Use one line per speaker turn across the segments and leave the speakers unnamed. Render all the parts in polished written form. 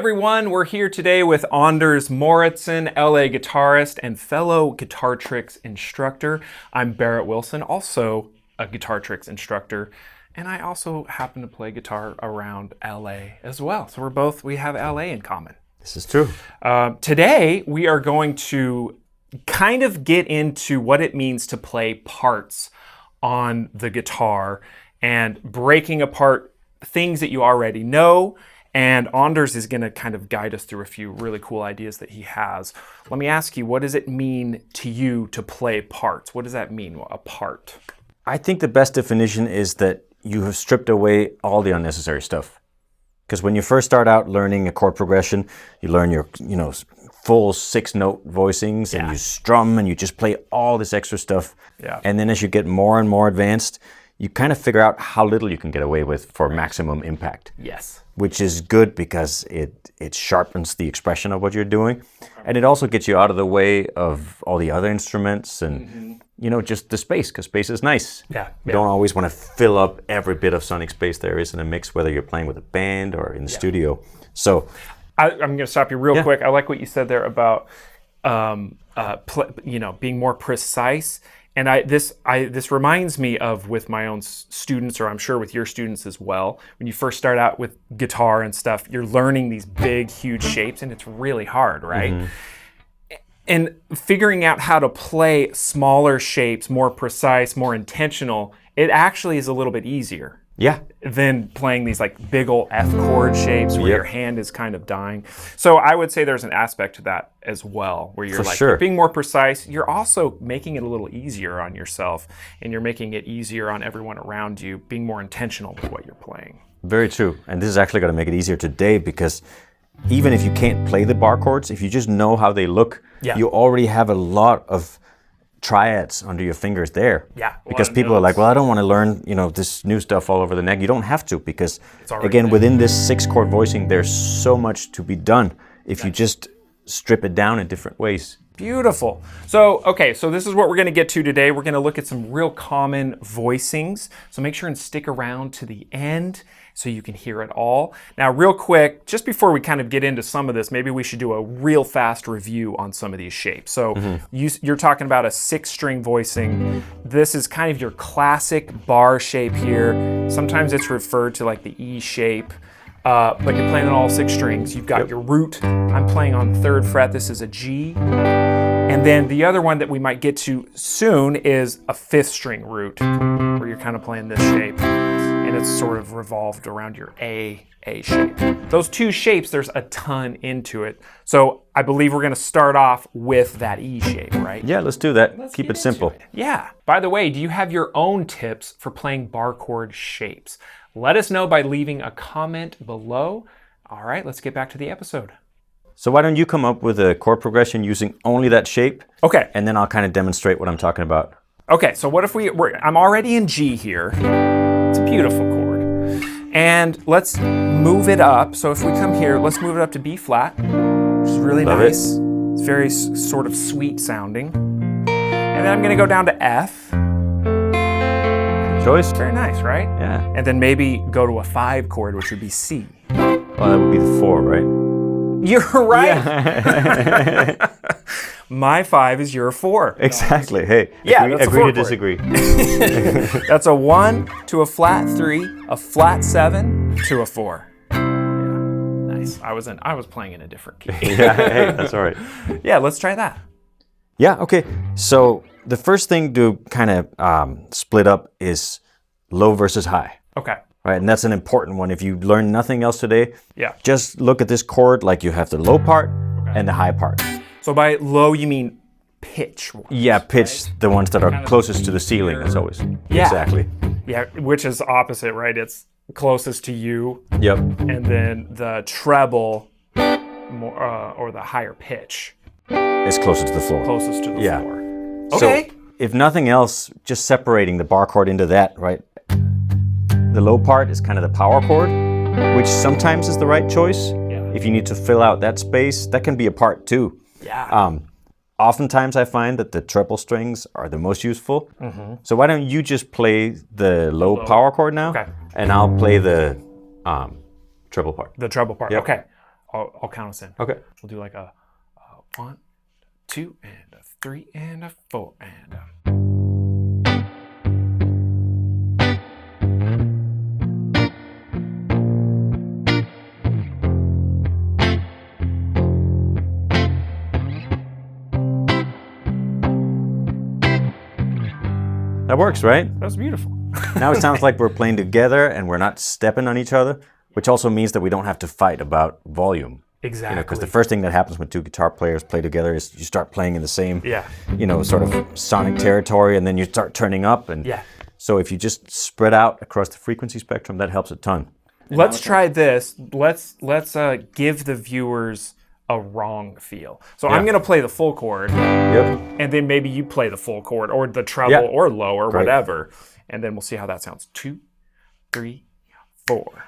everyone, we're here today with Anders Moritzen, LA guitarist and fellow guitar tricks instructor. I'm Barrett Wilson, also a guitar tricks instructor, and I also happen to play guitar around LA as well. So we have LA in common.
This is true.
Today we are going to kind of get into what it means to play parts on the guitar and breaking apart things that you already know. And Anders is going to kind of guide us through a few really cool ideas that he has. Let me ask you, what does it mean to you to play parts? What does that mean, a part?
I think the best definition is that you have stripped away all the unnecessary stuff. Because when you first start out learning a chord progression, you learn your, full 6-note voicings, and you strum and you just play all this extra stuff.
Yeah.
And then as you get more and more advanced, you kind of figure out how little you can get away with for maximum impact.
Yes.
Which is good because it sharpens the expression of what you're doing. And it also gets you out of the way of all the other instruments and, just the space, because space is nice.
Yeah.
You don't always want to fill up every bit of sonic space there is in a mix, whether you're playing with a band or in the studio. So
I'm going to stop you real quick. I like what you said there about, being more precise. And this reminds me of with my own students, or I'm sure with your students as well. When you first start out with guitar and stuff, you're learning these big, huge shapes, and it's really hard, right? Mm-hmm. And figuring out how to play smaller shapes, more precise, more intentional, it actually is a little bit easier.
Yeah.
Than playing these like big old F chord shapes where your hand is kind of dying. So I would say there's an aspect to that as well, where you're being more precise. You're also making it a little easier on yourself, and you're making it easier on everyone around you, being more intentional with what you're playing.
Very true. And this is actually going to make it easier today, because even if you can't play the bar chords, if you just know how they look, you already have a lot of triads under your fingers there.
Yeah.
Because people are like, well, I don't want to learn, this new stuff all over the neck. You don't have to, because again,
there.
within this 6-chord voicing, there's so much to be done if you just strip it down in different ways.
Beautiful. So this is what we're going to get to today. We're going to look at some real common voicings. So make sure and stick around to the end so you can hear it all. Now, real quick, just before we kind of get into some of this, maybe we should do a real fast review on some of these shapes. So you're talking about a 6-string voicing. This is kind of your classic bar shape here. Sometimes it's referred to like the E shape. But you're playing on all 6 strings. You've got your root. I'm playing on the 3rd fret. This is a G. And then the other one that we might get to soon is a 5th string root, where you're kind of playing this shape. And it's sort of revolved around your A shape. Those 2 shapes, there's a ton into it. So I believe we're going to start off with that E shape, right?
Yeah, let's do that. Keep it simple.
Yeah. By the way, do you have your own tips for playing bar chord shapes? Let us know by leaving a comment below. All right, let's get back to the episode.
So why don't you come up with a chord progression using only that shape?
Okay.
And then I'll kind of demonstrate what I'm talking about.
Okay, so what if I'm already in G here. It's a beautiful chord. And let's move it up. So if we come here, let's move it up to B flat, which is really nice. It's very sort of sweet sounding. And then I'm going to go down to F.
Choice.
Very nice, right?
Yeah.
And then maybe go to a 5 chord, which would be C.
Well, that would be the 4, right?
You're right.
Yeah.
My 5 is your 4.
Exactly. Hey,
that's
agree
a 4
to disagree.
That's a 1 to a flat 3, a flat 7 to a 4. Yeah, nice. I was playing in a different key.
Yeah, hey, that's all right.
Yeah, let's try that.
Yeah, okay. So the first thing to kind of split up is low versus high.
Okay.
Right, and that's an important one. If you learn nothing else today, just look at this chord like you have the low part and the high part.
So by low, you mean pitch ones,
yeah, pitch,
right?
The ones that are closest to the ceiling, as always.
Yeah.
Exactly.
Yeah, which is opposite, right? It's closest to you.
Yep.
And then the treble, or the higher pitch,
is closer to the floor.
Closest to the floor.
Okay. So if nothing else, just separating the bar chord into that, right? The low part is kind of the power chord, which sometimes is the right choice.
Yeah.
If you need to fill out that space, that can be a part too.
Yeah.
Oftentimes I find that the treble strings are the most useful. Mm-hmm. So why don't you just play the low power chord now?
Okay.
And I'll play the treble part.
The treble part.
Yep.
Okay. I'll count us in.
Okay.
We'll do like a 1, 2, and a 3, and a 4, and a...
That works, right?
That was beautiful.
Now it sounds like we're playing together and we're not stepping on each other, which also means that we don't have to fight about volume.
Exactly.
Because the first thing that happens when two guitar players play together is you start playing in the same, sort of sonic territory, and then you start turning up. And so if you just spread out across the frequency spectrum, that helps a ton.
Let's try this. Let's give the viewers a wrong feel. So I'm going to play the full chord, and then maybe you play the full chord or the treble or low or whatever, and then we'll see how that sounds. 2, 3, 4.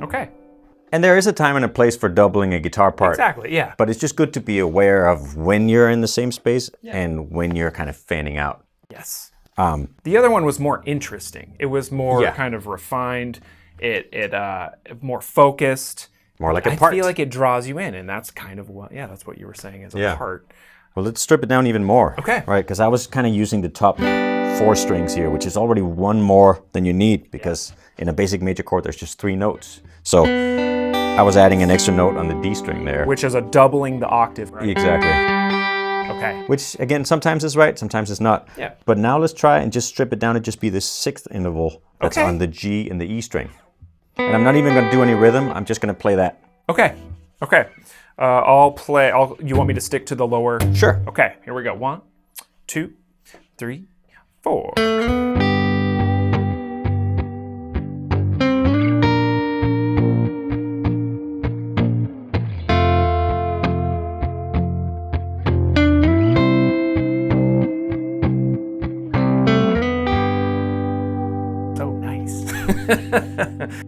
Okay.
And there is a time and a place for doubling a guitar part.
Exactly, yeah.
But it's just good to be aware of when you're in the same space and when you're kind of fanning out.
Yes. The other one was more interesting. It was more kind of refined. It more focused.
More like a part.
I feel like it draws you in, and that's kind of what, that's what you were saying as a part.
Well, let's strip it down even more.
Okay.
Right, because I was kind of using the top 4 strings here, which is already one more than you need, because in a basic major chord, there's just 3 notes. So I was adding an extra note on the D string there.
Which is a doubling the octave, right?
Exactly.
Okay.
Which, again, sometimes is right, sometimes it's not.
Yeah.
But now let's try and just strip it down to just be the 6th interval that's on the G and the E string. And I'm not even going to do any rhythm. I'm just going to play that.
Okay. Okay. I'll play. You want me to stick to the lower?
Sure.
Okay. Here we go. 1, 2, 3, 4.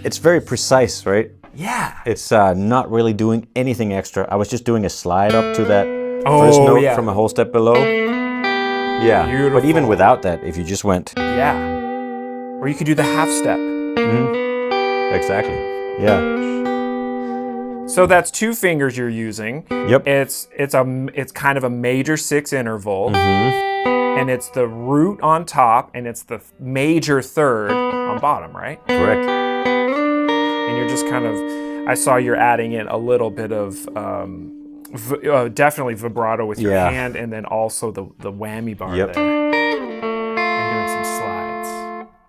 It's very precise, right?
Yeah.
It's not really doing anything extra. I was just doing a slide up to that first note from a whole step below. Yeah.
Beautiful.
But even without that, if you just went.
Yeah. Or you could do the half step.
Mm-hmm. Exactly. Yeah.
So that's 2 fingers you're using.
Yep.
It's kind of a major 6 interval. And it's the root on top, and it's the major 3rd on bottom, right?
Correct.
And you're just kind of, I saw you're adding in a little bit of definitely vibrato with your hand, and then also the whammy bar there. And doing some slides.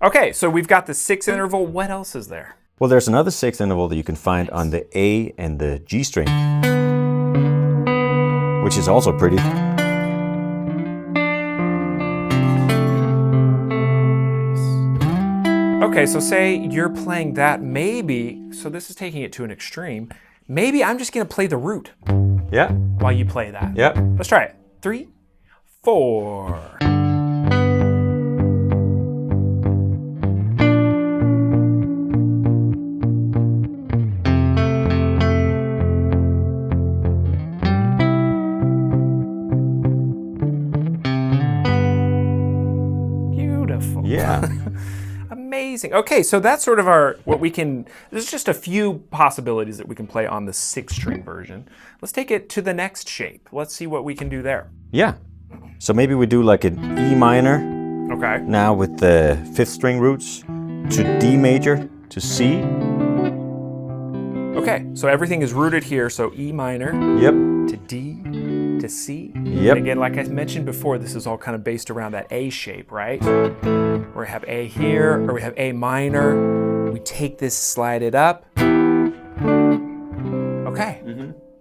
Okay, so we've got the 6th interval. What else is there?
Well, there's another 6th interval that you can find on the A and the G string, which is also pretty.
Okay, so say you're playing that, maybe, so this is taking it to an extreme, maybe I'm just gonna play the root while you play that.
Yep.
Let's try it. 3, 4. Beautiful.
Yeah.
Amazing. Okay, so that's sort of there's just a few possibilities that we can play on the 6-string version. Let's take it to the next shape. Let's see what we can do there.
Yeah. So maybe we do like an E minor.
Okay.
Now with the 5th string roots to D major to C.
Okay, so everything is rooted here, so E minor to D to C.
Yep.
And again, like I mentioned before, this is all kind of based around that A shape, right? Where we have A here, or we have A minor. We take this, slide it up. Okay,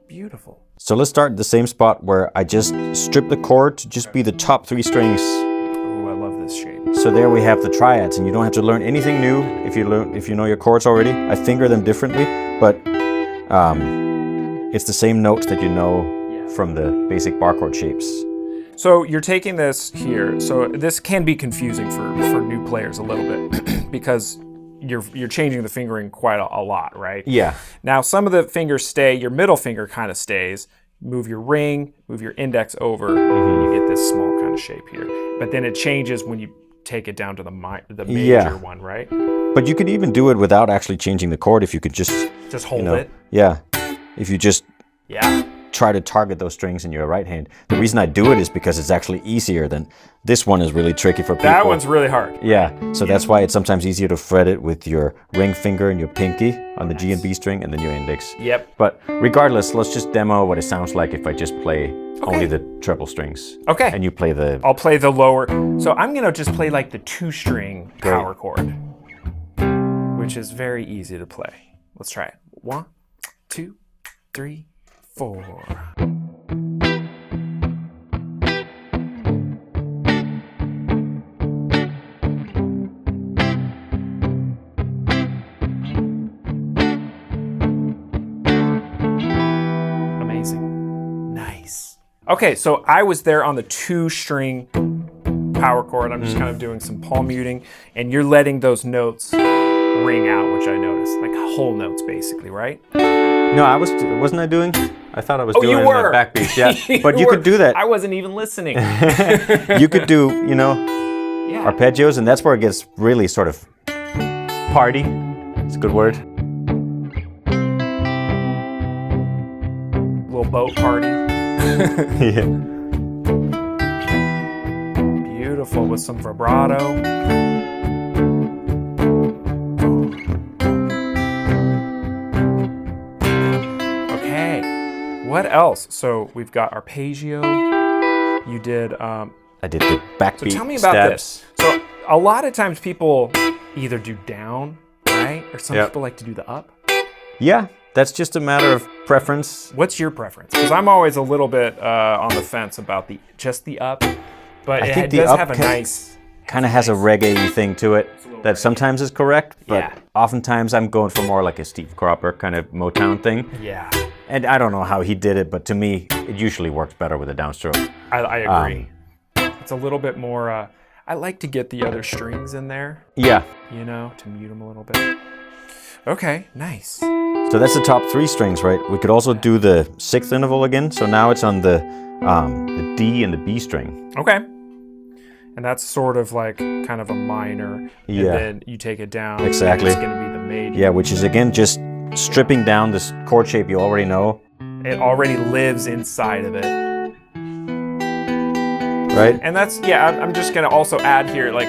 beautiful.
So let's start at the same spot where I just stripped the chord to just be the top 3 strings.
Oh, I love this shape.
So there we have the triads, and you don't have to learn anything new if you know your chords already. I finger them differently, but it's the same notes that you know from the basic bar chord shapes.
So you're taking this here. So this can be confusing for new players a little bit because you're changing the fingering quite a lot, right?
Yeah.
Now some of the fingers stay. Your middle finger kind of stays. Move your ring, move your index over, and you get this small kind of shape here. But then it changes when you take it down to the major one, right?
But you could even do it without actually changing the chord if you could just
hold it.
Yeah. If you just
Yeah.
try to target those strings in your right hand. The reason I do it is because it's actually easier than this one is really tricky for people.
That one's really hard.
Yeah, so that's why it's sometimes easier to fret it with your ring finger and your pinky on the G and B string and then your index.
Yep.
But regardless, let's just demo what it sounds like if I just play only the treble strings.
Okay.
And you play the...
I'll play the lower. So I'm going to just play like the 2-string power chord, which is very easy to play. Let's try it. 1, 2, 3, 4. Amazing. Nice. Okay, so I was there on the 2-string power chord. I'm just kind of doing some palm muting, and you're letting those notes ring out, which I noticed, like whole notes basically, right?
No, wasn't I doing? I thought I was doing
you were.
the backbeat. Yeah, but you could do that.
I wasn't even listening.
You could do, arpeggios, and that's where it gets really sort of party. It's a good word.
Little boat party.
Yeah.
Beautiful, with some vibrato. What else? So we've got arpeggio. You did.
I did the backbeat.
So tell me about
steps.
this. So a lot of times people either do down, right, or some people like to do the up.
Yeah, that's just a matter of preference.
What's your preference? Because I'm always a little bit on the fence about just the up, but it does have a nice.
Kind of has a reggae thing to it that sometimes is correct, but oftentimes I'm going for more like a Steve Cropper kind of Motown thing.
Yeah.
And I don't know how he did it, but to me, it usually works better with a downstroke.
I agree. It's a little bit more, I like to get the other strings in there.
Yeah.
To mute them a little bit. Okay, nice.
So that's the top 3 strings, right? We could also do the 6th interval again. So now it's on the D and the B string.
Okay. And that's sort of like kind of a minor.
Yeah.
And then you take it down.
Exactly.
It's going to be the major.
Yeah, which is again just stripping down this chord shape you already know.
It already lives inside of it.
Right?
And that's, I'm just going to also add here, like,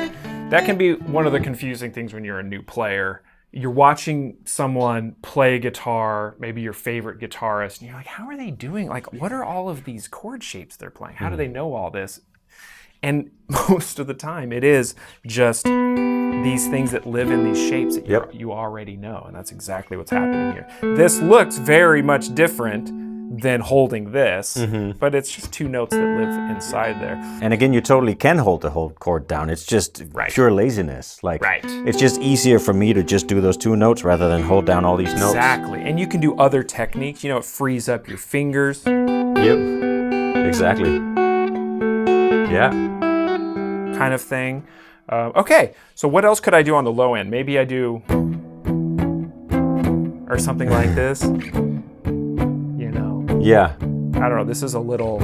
that can be one of the confusing things when you're a new player. You're watching someone play guitar, maybe your favorite guitarist, and you're like, how are they doing? Like, what are all of these chord shapes they're playing? How do they know all this? And most of the time, it is just these things that live in these shapes that you already know, and that's exactly what's happening here. This looks very much different than holding this, but it's just 2 notes that live inside there.
And again, you totally can hold the whole chord down. It's just pure laziness. Like, it's just easier for me to just do those 2 notes rather than hold down all these notes.
Exactly, and you can do other techniques. It frees up your fingers.
Yep, exactly. Yeah.
Kind of thing. Okay, so what else could I do on the low end? Maybe I do, or something like this.
Yeah.
I don't know. This is it's a little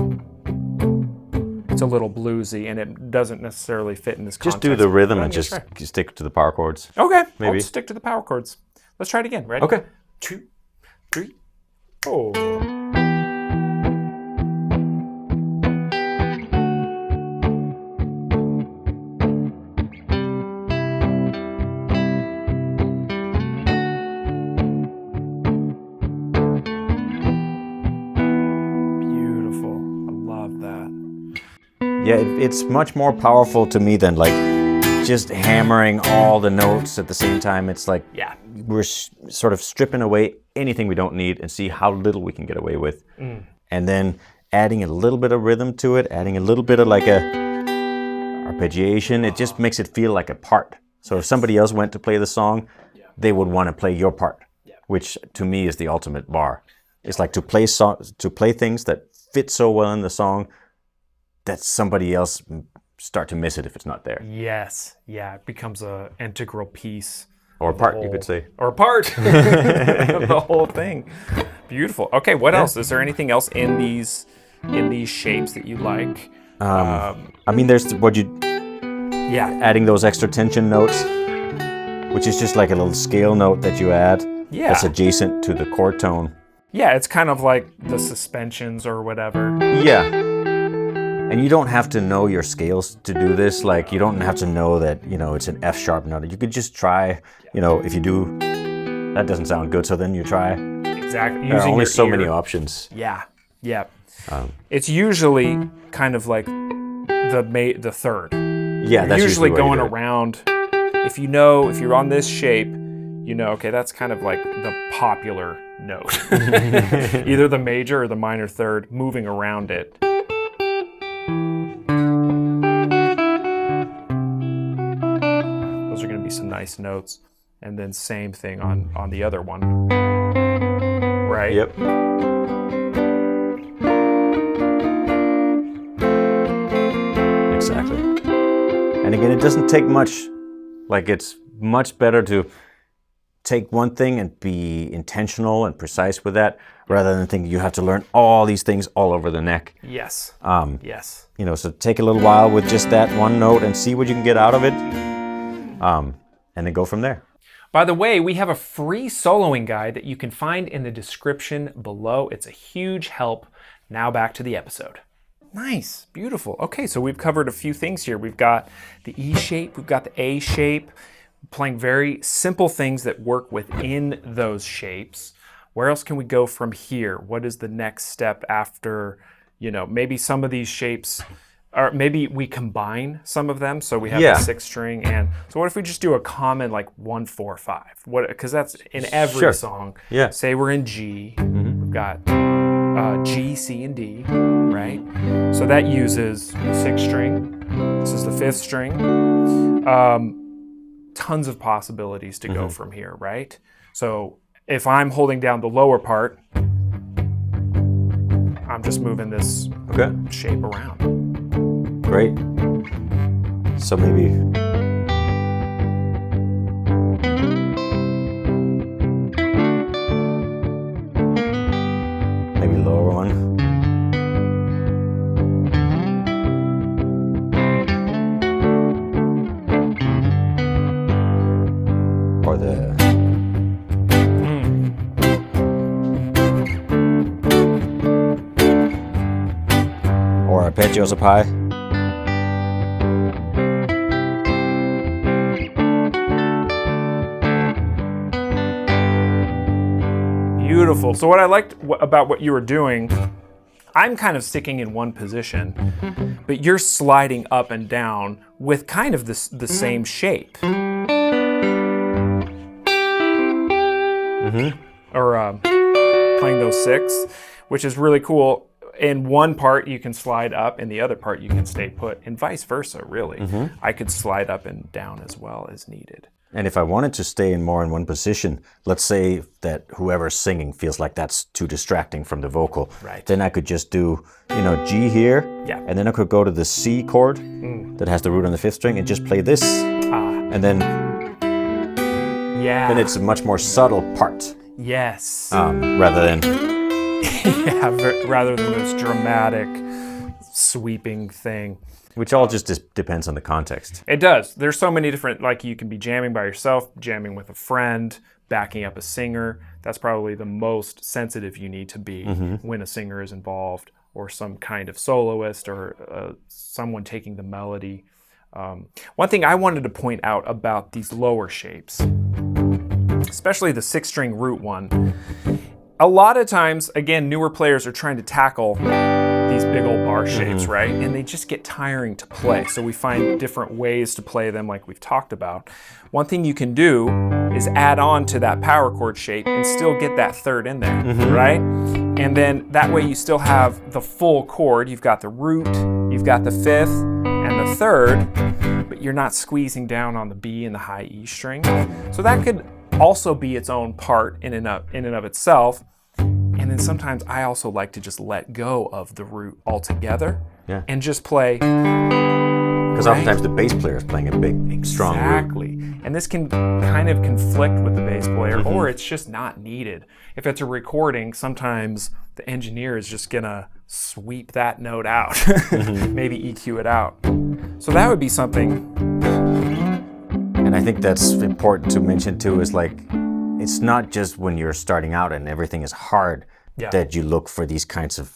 bluesy, and it doesn't necessarily fit in this context.
Just do the rhythm and just stick to the power chords.
Okay,
maybe.
I'll stick to the power chords. Let's try it again. Ready?
Okay.
2, 3, 4.
Yeah, it's much more powerful to me than like just hammering all the notes at the same time. It's like we're sort of stripping away anything we don't need and see how little we can get away with. And then adding a little bit of rhythm to it, adding a little bit of like a arpeggiation, it just makes it feel like a part. So if somebody else went to play the song, they would want to play your part, which to me is the ultimate bar. It's like to play things that fit so well in the song that somebody else start to miss it if it's not there.
Yes, it becomes an integral piece
Or part, you could say.
Or part. The whole thing. Beautiful. Okay, what else? Is there anything else in these shapes that you like?
I mean, there's adding those extra tension notes, which is just like a little scale note that you add that's adjacent to the chord tone.
Yeah, it's kind of like the suspensions or whatever.
Yeah. And you don't have to know your scales to do this. Like, you don't have to know that, it's an F sharp note. You could just try, if you do, that doesn't sound good, so then you try.
Exactly.
There are only so many options.
Yeah. It's usually kind of like the third.
Yeah, that's
usually going around. If you're on this shape, okay, that's kind of like the popular note. Either the major or the minor third, moving around it. Those are going to be some nice notes. And then same thing on the other one. Right?
Yep. Exactly. And again, it doesn't take much. Like, it's much better to take one thing and be intentional and precise with that, rather than think you have to learn all these things all over the neck.
Yes. Yes.
So take a little while with just that one note and see what you can get out of it, and then go from there.
By the way, we have a free soloing guide that you can find in the description below. It's a huge help. Now back to the episode. Nice, beautiful. Okay, so we've covered a few things here. We've got the E shape, we've got the A shape, playing very simple things that work within those shapes. Where else can we go from here? What is the next step after, maybe some of these shapes, or maybe we combine some of them. So we have the 6 string, and so what if we just do a common like 1, 4, 5? Because that's in every song.
Yeah.
Say we're in G, we've got G, C, and D, right? So that uses the 6th string. This is the 5th string. Tons of possibilities to go from here, right? So if I'm holding down the lower part, I'm just moving this shape around.
Great. So maybe lower one. Or the or Arpeggios up high.
Beautiful. So what I liked about what you were doing, I'm kind of sticking in one position, but you're sliding up and down with kind of the same shape. Or playing those 6, which is really cool. In one part you can slide up, in the other part you can stay put, and vice versa, really. I could slide up and down as well as needed.
And if I wanted to stay in one position, let's say that whoever's singing feels like that's too distracting from the vocal, then I could just do, G here, and then I could go to the C chord that has the root on the 5th string and just play this, and then it's a much more subtle part.
Yes.
Rather than
rather than this dramatic, sweeping thing.
Which all just depends on the context.
It does. There's so many different, like you can be jamming by yourself, jamming with a friend, backing up a singer. That's probably the most sensitive you need to be when a singer is involved, or some kind of soloist, or someone taking the melody. One thing I wanted to point out about these lower shapes, especially the 6th string root one, a lot of times, again, newer players are trying to tackle these big old bar shapes, right? And they just get tiring to play. So we find different ways to play them, like we've talked about. One thing you can do is add on to that power chord shape and still get that 3rd in there, right? And then that way you still have the full chord. You've got the root, you've got the 5th and the 3rd, but you're not squeezing down on the B and the high E string. So that could also be its own part in and of itself. And then sometimes I also like to just let go of the root altogether and just play
Because oftentimes the bass player is playing a big, strong root.
Exactly. And this can kind of conflict with the bass player, or it's just not needed. If it's a recording, sometimes the engineer is just gonna sweep that note out, maybe EQ it out. So that would be something.
And I think that's important to mention too, is like, it's not just when you're starting out and everything is hard that you look for these kinds of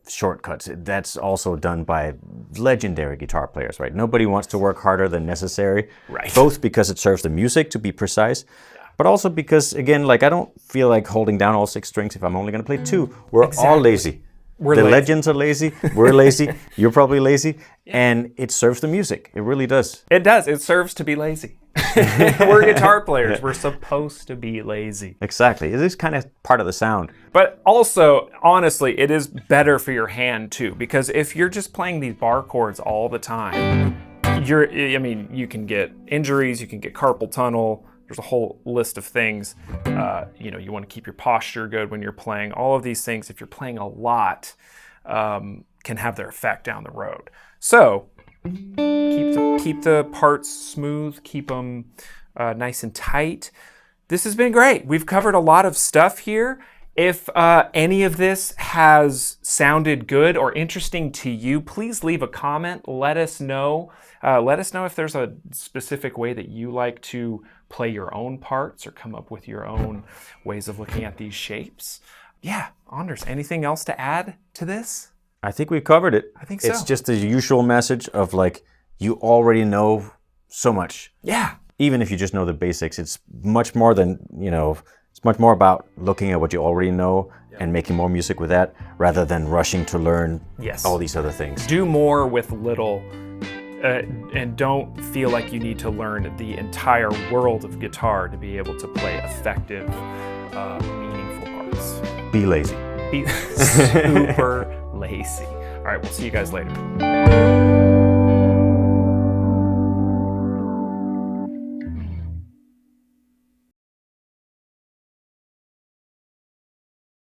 shortcuts. That's also done by legendary guitar players, right? Nobody wants to work harder than necessary,
right?
Both because it serves the music to be precise, but also because, again, like I don't feel like holding down all 6 strings if I'm only going to play 2. We're all lazy.
We're
the
lazy.
legends are lazy. We're lazy. You're probably lazy, and it serves the music. It really does.
It does. It serves to be lazy. We're guitar players. We're supposed to be lazy.
Exactly. It is kind of part of the sound.
But also, honestly, it is better for your hand too, because if you're just playing these bar chords all the time, you can get injuries, you can get carpal tunnel. There's a whole list of things. You want to keep your posture good when you're playing. All of these things, if you're playing a lot, can have their effect down the road. So keep the parts smooth, keep them nice and tight. This has been great. We've covered a lot of stuff here. If any of this has sounded good or interesting to you, please leave a comment. Let us know. Let us know if there's a specific way that you like to play your own parts or come up with your own ways of looking at these shapes. Yeah, Anders, anything else to add to this?
I think we covered it.
I think so.
It's just the usual message of like, you already know so much.
Yeah.
Even if you just know the basics, it's much more than, it's much more about looking at what you already know and making more music with that rather than rushing to learn all these other things.
Do more with little and don't feel like you need to learn the entire world of guitar to be able to play effective, meaningful parts.
Be lazy.
Be super lazy. All right, we'll see you guys later.